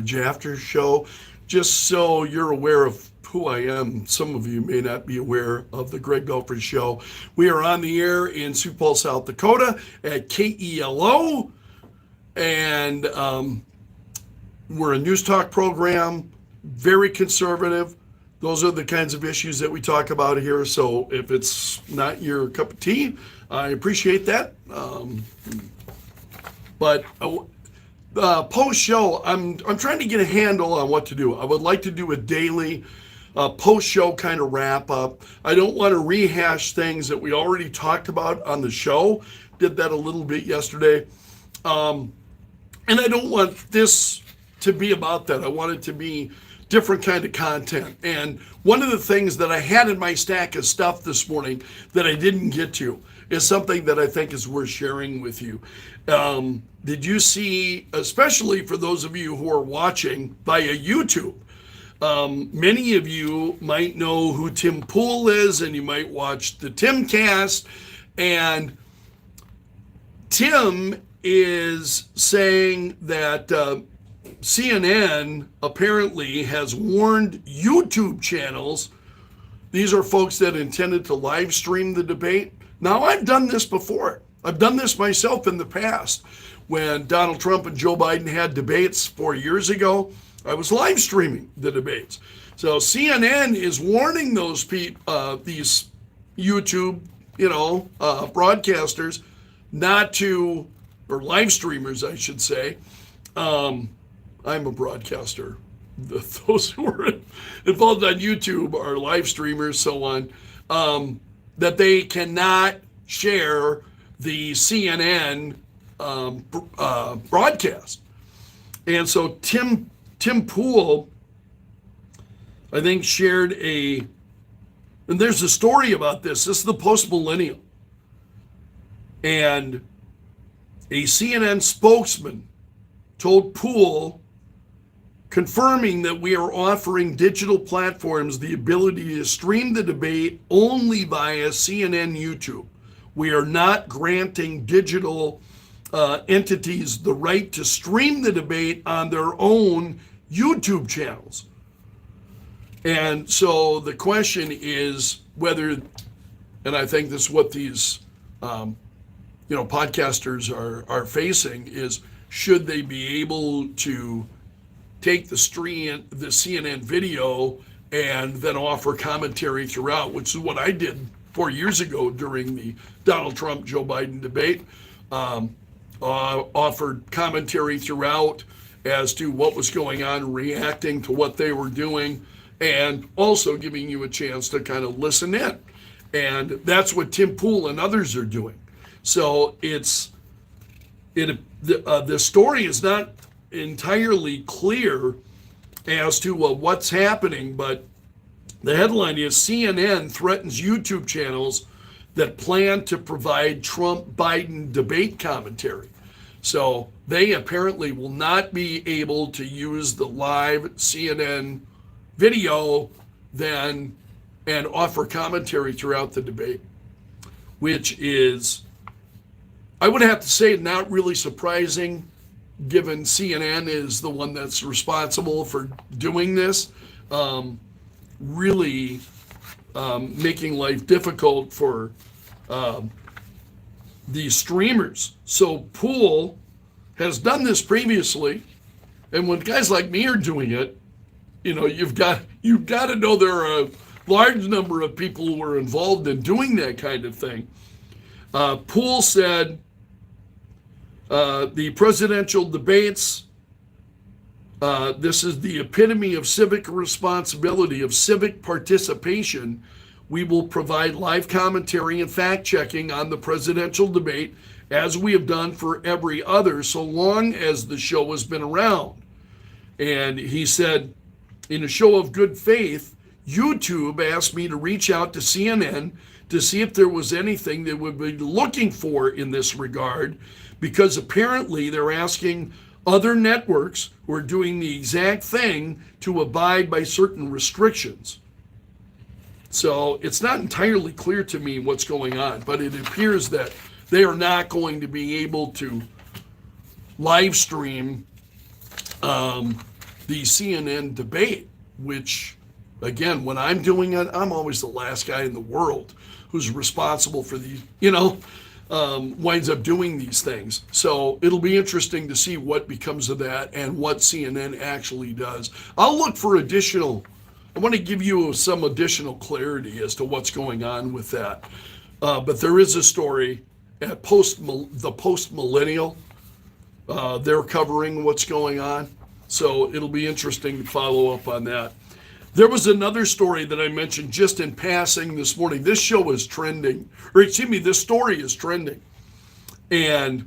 Belfrage after show. Just so you're aware of who I am, some of you may not be aware of the Greg Belfrage Show. We are on the air in Sioux Falls, South Dakota at KELO, and we're a news talk program, very conservative. Those are the kinds of issues that we talk about here. So if it's not your cup of tea, I appreciate that. But post-show, I'm trying to get a handle on what to do. I would like to do a daily post-show kind of wrap-up. I don't want to rehash things that we already talked about on the show. Did that a little bit yesterday. And I don't want this to be about that. I want it to be different kind of content. And one of the things that I had in my stack of stuff this morning that I didn't get to is something that I think is worth sharing with you. Did you see, especially for those of you who are watching via YouTube, many of you might know who Tim Pool is, and you might watch the Timcast, and Tim is saying that CNN apparently has warned YouTube channels. These are folks that intended to live stream the debate. Now, I've done this before. I've done this myself in the past. When Donald Trump and Joe Biden had debates 4 years ago, I was live streaming the debates. So CNN is warning these YouTube, broadcasters not to, or live streamers, I should say. I'm a broadcaster. Those who are involved on YouTube are live streamers, so on. That they cannot share the CNN broadcast. And so Tim Pool, I think, shared and there's a story about this. This is the post-millennial. And a CNN spokesman told Pool, confirming that we are offering digital platforms the ability to stream the debate only via CNN YouTube. We are not granting digital entities the right to stream the debate on their own YouTube channels. And so the question is whether, and I think this is what these podcasters are facing, is should they be able to take the CNN video and then offer commentary throughout, which is what I did 4 years ago during the Donald Trump, Joe Biden debate. Offered commentary throughout as to what was going on, reacting to what they were doing, and also giving you a chance to kind of listen in. And that's what Tim Pool and others are doing. So the story is not entirely clear as to what's happening, but the headline is CNN threatens YouTube channels that plan to provide Trump-Biden debate commentary. So they apparently will not be able to use the live CNN video then and offer commentary throughout the debate, which is, I would have to say, not really surprising, given CNN is the one that's responsible for doing this, really making life difficult for these streamers. So Pool has done this previously, and when guys like me are doing it, you've got to know there are a large number of people who are involved in doing that kind of thing. Pool said, the presidential debates, this is the epitome of civic responsibility, of civic participation. We will provide live commentary and fact-checking on the presidential debate, as we have done for every other, so long as the show has been around. And he said, in a show of good faith, YouTube asked me to reach out to CNN to see if there was anything they would be looking for in this regard, because apparently they're asking other networks who are doing the exact thing to abide by certain restrictions. So it's not entirely clear to me what's going on, but it appears that they are not going to be able to live stream the CNN debate, which, again, when I'm doing it, I'm always the last guy in the world who's responsible for the, winds up doing these things. So it'll be interesting to see what becomes of that and what CNN actually does. I'll look for I want to give you some additional clarity as to what's going on with that. But there is a story at the Post Millennial. They're covering what's going on. So it'll be interesting to follow up on that. There was another story that I mentioned just in passing this morning. This show is trending, this story is trending. And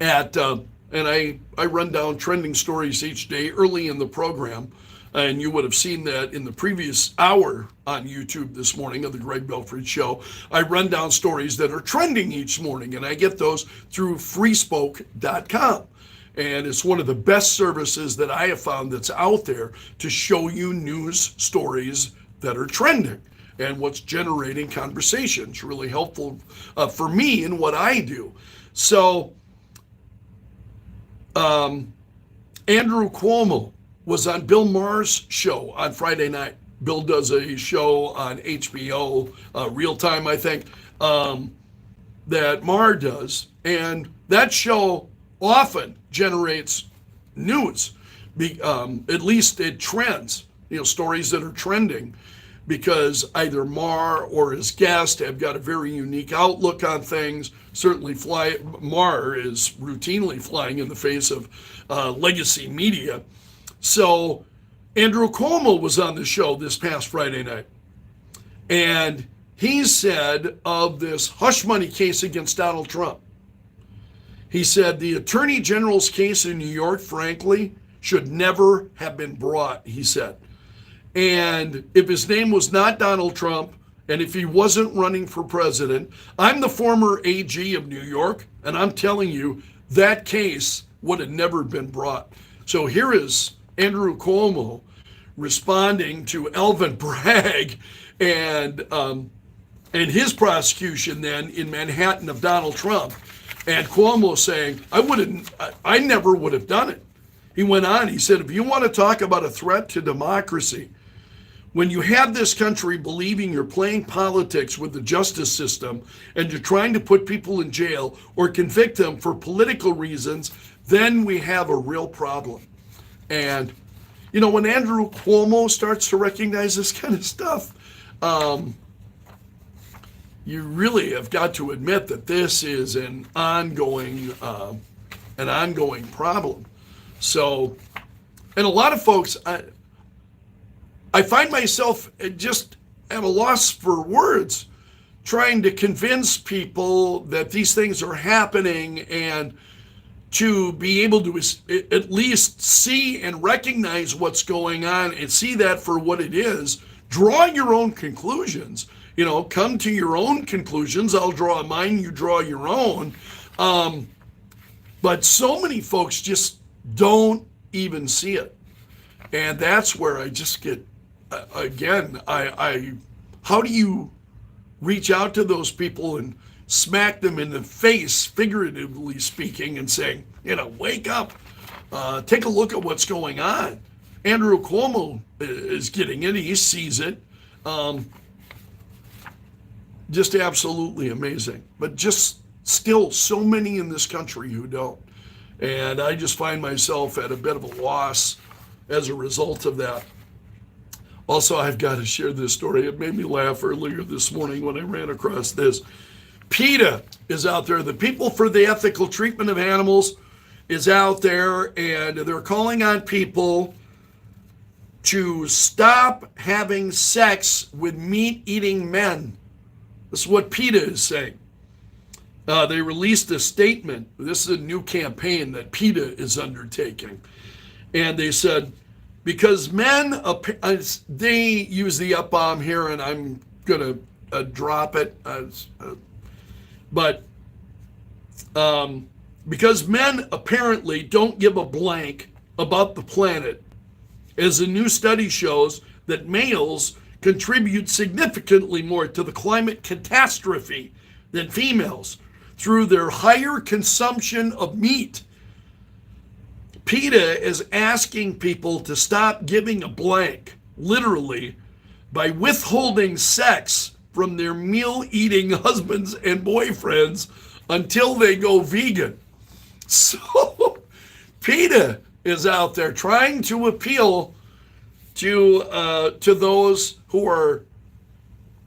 I run down trending stories each day early in the program. And you would have seen that in the previous hour on YouTube this morning of the Greg Belfrage Show. I run down stories that are trending each morning, and I get those through freespoke.com. And it's one of the best services that I have found that's out there to show you news stories that are trending and what's generating conversation. It's really helpful for me in what I do. So Andrew Cuomo was on Bill Maher's show on Friday night. Bill does a show on HBO, Real Time, I think, that Maher does. And that show often generates news. At least it trends, stories that are trending, because either Maher or his guest have got a very unique outlook on things. Certainly Maher is routinely flying in the face of legacy media. So Andrew Cuomo was on the show this past Friday night, and he said of this hush money case against Donald Trump, he said the Attorney General's case in New York, frankly, should never have been brought, he said. And if his name was not Donald Trump, and if he wasn't running for president, I'm the former AG of New York, and I'm telling you, that case would have never been brought. So here is Andrew Cuomo responding to Alvin Bragg and his prosecution then in Manhattan of Donald Trump. And Cuomo saying, I never would have done it. He went on, he said, if you want to talk about a threat to democracy, when you have this country believing you're playing politics with the justice system and you're trying to put people in jail or convict them for political reasons, then we have a real problem. And, when Andrew Cuomo starts to recognize this kind of stuff, you really have got to admit that this is an ongoing problem. So, and a lot of folks, I find myself just at a loss for words trying to convince people that these things are happening and to be able to at least see and recognize what's going on and see that for what it is. Draw your own conclusions. Come to your own conclusions. I'll draw mine, you draw your own. But so many folks just don't even see it. And that's where I just get, again, how do you reach out to those people and smack them in the face, figuratively speaking, and saying, wake up, take a look at what's going on. Andrew Cuomo is getting it. He sees it. Just absolutely amazing. But just still so many in this country who don't. And I just find myself at a bit of a loss as a result of that. Also, I've got to share this story. It made me laugh earlier this morning when I ran across this. PETA is out there. The People for the Ethical Treatment of Animals is out there, and they're calling on people to stop having sex with meat-eating men. This is what PETA is saying. They released a statement. This is a new campaign that PETA is undertaking. And they said, because men, they use the up-bomb here, and I'm going to drop it. Because men apparently don't give a blank about the planet, as a new study shows that males contribute significantly more to the climate catastrophe than females through their higher consumption of meat. PETA is asking people to stop giving a blank, literally, by withholding sex from their meal-eating husbands and boyfriends until they go vegan. So PETA is out there trying to appeal to those who are,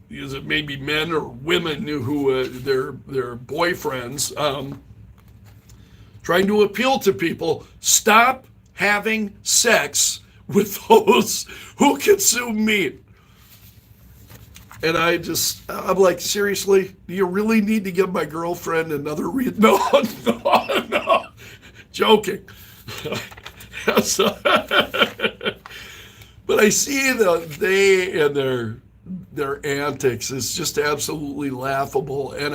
is it maybe men or women who their boyfriends, trying to appeal to people, stop having sex with those who consume meat. And I'm like, seriously, do you really need to give my girlfriend another reason? No, joking. But I see they and their antics is just absolutely laughable. And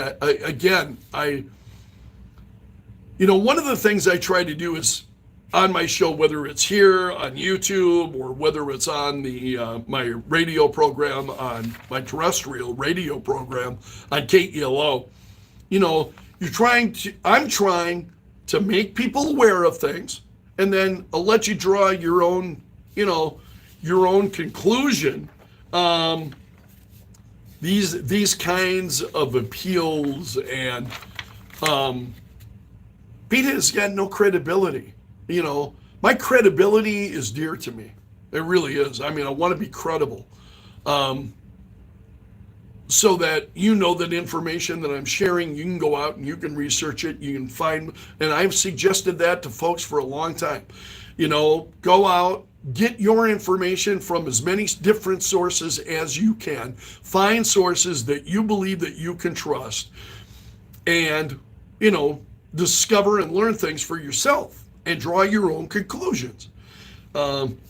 one of the things I try to do is on my show, whether it's here on YouTube or whether it's on my radio program, on my terrestrial radio program on KELO, I'm trying to make people aware of things, and then I'll let you draw your own conclusion. These kinds of appeals, and PETA has got no credibility. My credibility is dear to me. It really is. I mean, I want to be credible. So that that information that I'm sharing, you can go out and you can research it, you can find, and I've suggested that to folks for a long time. Go out, get your information from as many different sources as you can. Find sources that you believe that you can trust, and, discover and learn things for yourself and draw your own conclusions.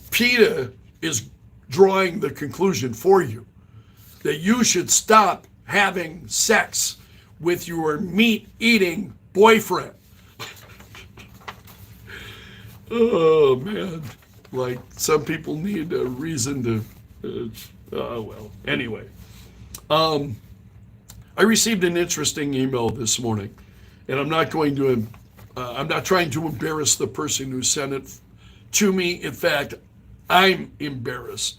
PETA is drawing the conclusion for you that you should stop having sex with your meat-eating boyfriend. Oh, man. Like, some people need a reason to, anyway. I received an interesting email this morning, and I'm not trying to embarrass the person who sent it to me. In fact, I'm embarrassed.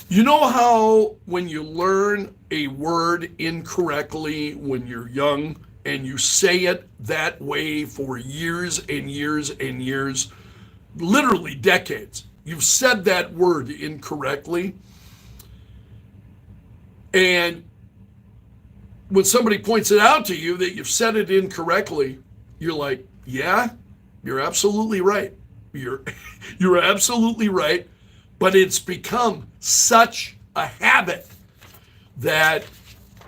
You know how when you learn a word incorrectly when you're young and you say it that way for years and years and years, literally decades, you've said that word incorrectly, and when somebody points it out to you that you've said it incorrectly, you're like, yeah, you're absolutely right. You're absolutely right. But it's become such a habit that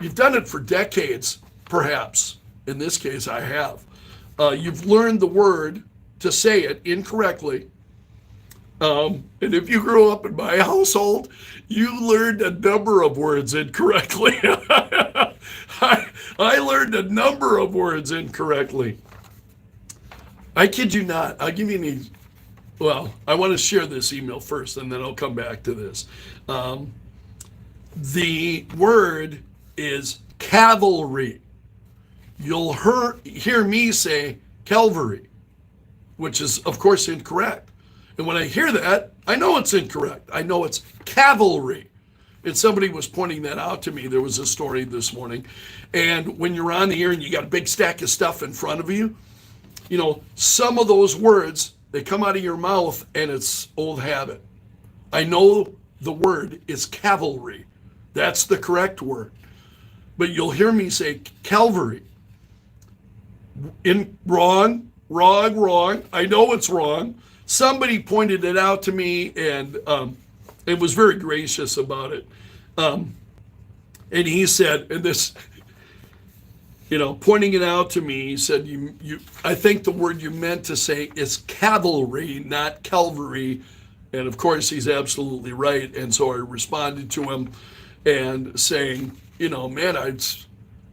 you've done it for decades, perhaps. In this case, I have. You've learned the word to say it incorrectly. And if you grew up in my household, you learned a number of words incorrectly. I learned a number of words incorrectly. I kid you not. I'll give you an Well, I want to share this email first, and then I'll come back to this. The word is cavalry. You'll hear me say Calvary, which is, of course, incorrect. And when I hear that, I know it's incorrect. I know it's cavalry. And somebody was pointing that out to me. There was a story this morning. And when you're on the air and you got a big stack of stuff in front of you, some of those words, they come out of your mouth, and it's old habit. I know the word is cavalry. That's the correct word. But you'll hear me say Calvary. Wrong. I know it's wrong. Somebody pointed it out to me, and it was very gracious about it. And he said, and this, pointing it out to me, he said, I think the word you meant to say is cavalry, not Calvary. And of course, he's absolutely right. And so I responded to him and saying, man,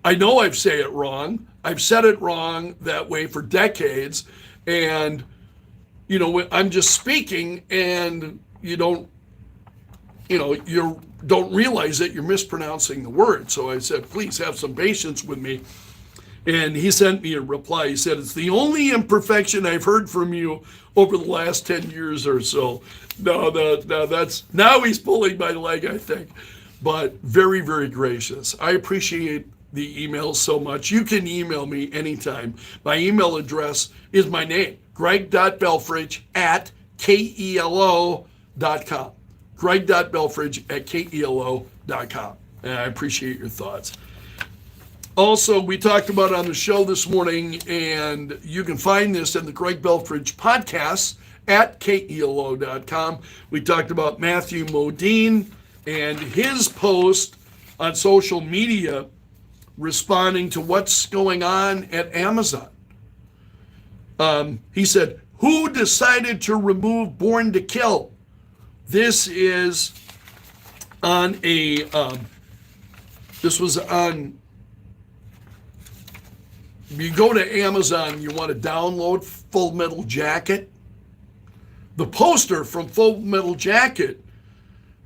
I know I've said it wrong. I've said it wrong that way for decades. And, I'm just speaking, and you don't realize that you're mispronouncing the word. So I said, please have some patience with me. And he sent me a reply. He said, it's the only imperfection I've heard from you over the last 10 years or so. No, now he's pulling my leg, I think. But very, very gracious. I appreciate the emails so much. You can email me anytime. My email address is my name, greg.belfrage@kelo.com. greg.belfrage@kelo.com. And I appreciate your thoughts. Also, we talked about on the show this morning, and you can find this in the Greg Belfrage podcast at kelo.com. We talked about Matthew Modine and his post on social media responding to what's going on at Amazon. He said, who decided to remove Born to Kill? This is on this was on, you go to Amazon, you want to download Full Metal Jacket. The poster from Full Metal Jacket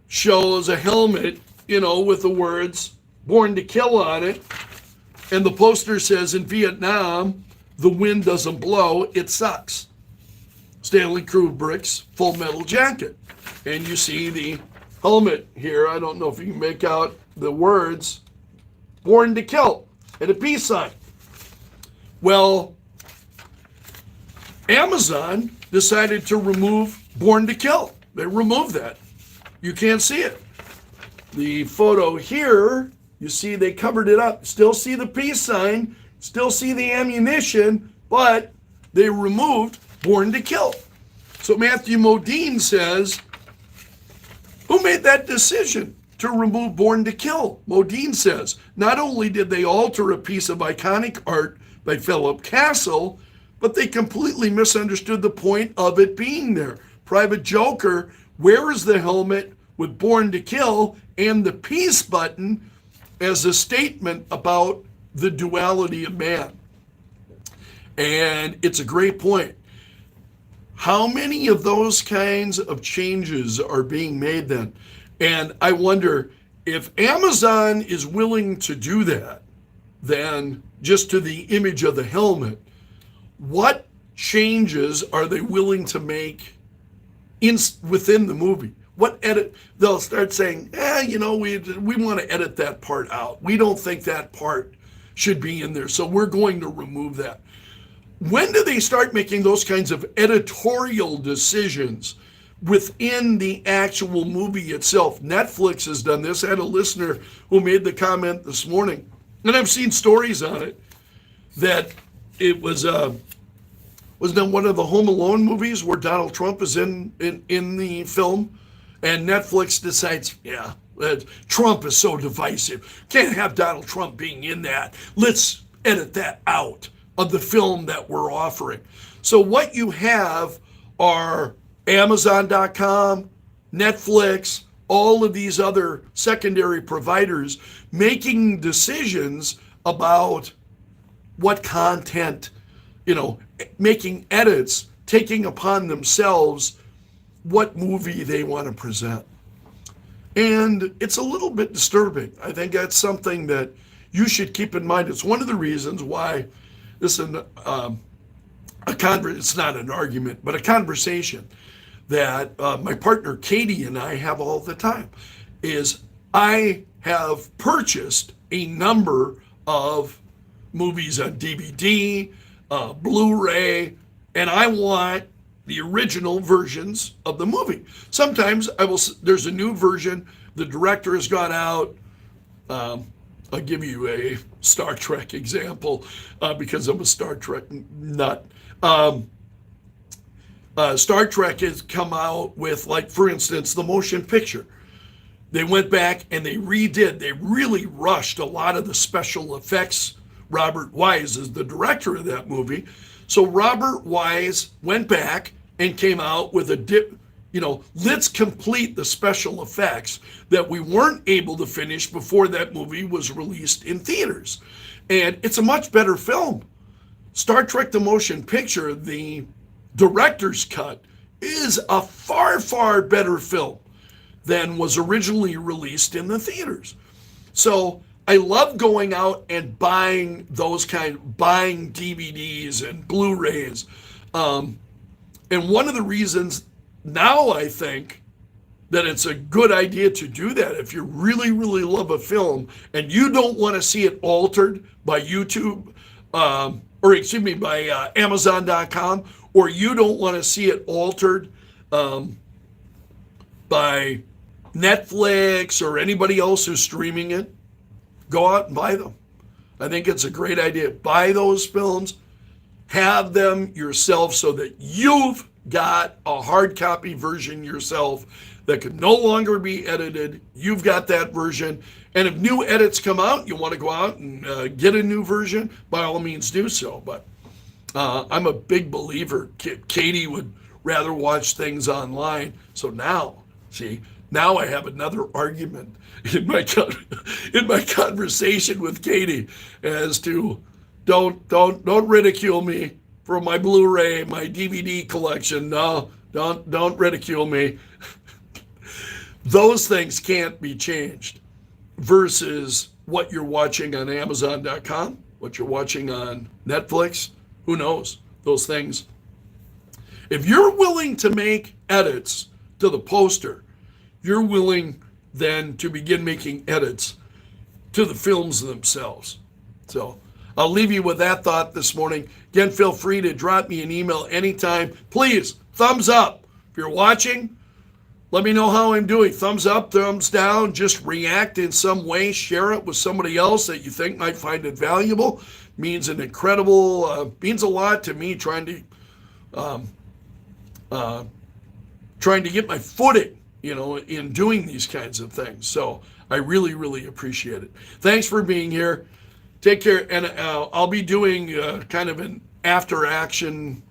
shows a helmet, with the words Born to Kill on it. And the poster says, in Vietnam, the wind doesn't blow, it sucks. Stanley Kubrick's Full Metal Jacket. And you see the helmet here. I don't know if you can make out the words Born to Kill and a peace sign. Well, Amazon decided to remove Born to Kill. They removed that. You can't see it. The photo here, you see they covered it up. Still see the peace sign, still see the ammunition, but they removed Born to Kill. So Matthew Modine says, who made that decision to remove Born to Kill? Modine says, not only did they alter a piece of iconic art by Philip Castle, but they completely misunderstood the point of it being there. Private Joker wears the helmet with Born to Kill and the peace button as a statement about the duality of man. And it's a great point. How many of those kinds of changes are being made then? And I wonder if Amazon is willing to do that, then just to the image of the helmet, what changes are they willing to make within the movie? What edit? They'll start saying, we want to edit that part out. We don't think that part should be in there, so we're going to remove that. When do they start making those kinds of editorial decisions within the actual movie itself? Netflix has done this. I had a listener who made the comment this morning, and I've seen stories on it, that it was wasn't one of the Home Alone movies where Donald Trump is in the film, and Netflix decides, Trump is so divisive. Can't have Donald Trump being in that. Let's edit that out of the film that we're offering. So what you have are Amazon.com, Netflix, all of these other secondary providers making decisions about what content, making edits, taking upon themselves what movie they want to present. And it's a little bit disturbing. I think that's something that you should keep in mind. It's one of the reasons why it's not an argument, but a conversation that my partner Katie and I have all the time is I have purchased a number of movies on DVD, Blu-ray, and I want the original versions of the movie. Sometimes there's a new version, the director has gone out. I'll give you a Star Trek example because I'm a Star Trek nut. Star Trek has come out with, like, for instance, the motion picture. They went back and they really rushed a lot of the special effects. Robert Wise is the director of that movie. So Robert Wise went back and came out with let's complete the special effects that we weren't able to finish before that movie was released in theaters. And it's a much better film. Star Trek the Motion Picture, the director's cut, is a far, far better film than was originally released in the theaters. So I love going out and buying buying DVDs and Blu-rays. And one of the reasons now I think that it's a good idea to do that, if you really, really love a film and you don't want to see it altered by YouTube, by Amazon.com, or you don't want to see it altered by Netflix or anybody else who's streaming it, go out and buy them. I think it's a great idea. Buy those films, have them yourself so that you've got a hard copy version yourself that could no longer be edited. You've got that version. And if new edits come out, you want to go out and get a new version, by all means do so. But I'm a big believer. Katie would rather watch things online. So now I have another argument in my conversation with Katie as to don't ridicule me for my Blu-ray, my DVD collection. No, don't ridicule me. Those things can't be changed versus what you're watching on Amazon.com, what you're watching on Netflix. Who knows? Those things. If you're willing to make edits to the poster, you're willing then to begin making edits to the films themselves. So I'll leave you with that thought this morning. Again, feel free to drop me an email anytime. Please, thumbs up. If you're watching, let me know how I'm doing. Thumbs up, thumbs down. Just react in some way. Share it with somebody else that you think might find it valuable. Means a lot to me trying to get my footing, in doing these kinds of things. So I really, really appreciate it. Thanks for being here. Take care. And I'll be doing kind of an after action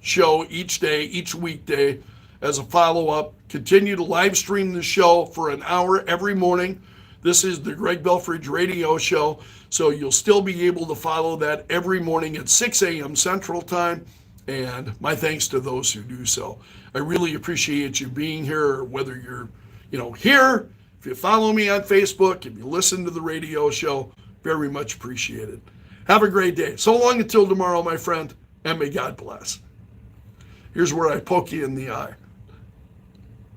show each day, each weekday as a follow-up. Continue to live stream the show for an hour every morning. This is the Greg Belfrage radio show. So you'll still be able to follow that every morning at 6 a.m. Central Time. And my thanks to those who do so. I really appreciate you being here, whether you're, here, if you follow me on Facebook, if you listen to the radio show, very much appreciated. Have a great day. So long until tomorrow, my friend, and may God bless. Here's where I poke you in the eye.